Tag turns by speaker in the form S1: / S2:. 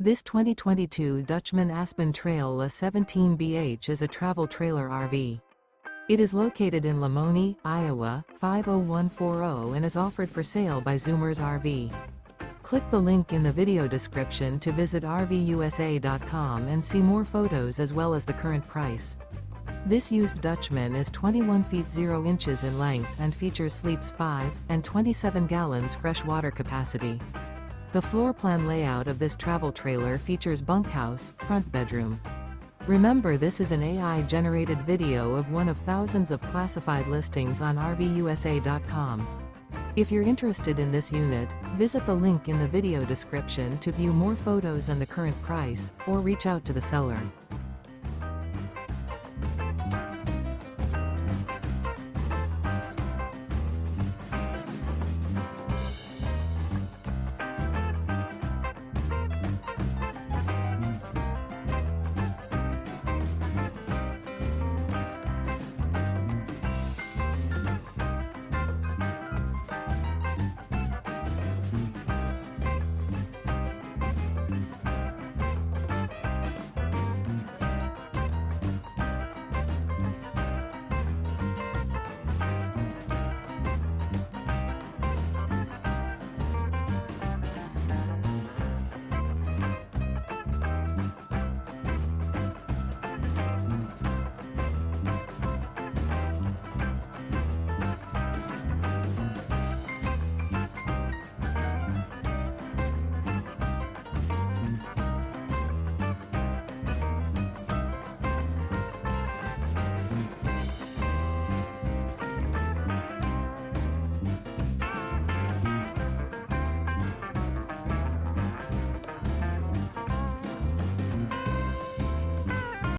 S1: This 2022 Dutchmen Aspen Trail a 17BH is a travel trailer RV. It is located in Lamoni, Iowa, 50140 and is offered for sale by Zoomers RV. Click the link in the video description to visit RVUSA.com and see more photos as well as the current price. This used Dutchman is 21 feet 0 inches in length and features sleeps 5 and 27 gallons fresh water capacity. The floor plan layout of this travel trailer features bunkhouse, front bedroom. Remember, this is an AI-generated video of one of thousands of classified listings on RVUSA.com. If you're interested in this unit, visit the link in the video description to view more photos and the current price, or reach out to the seller.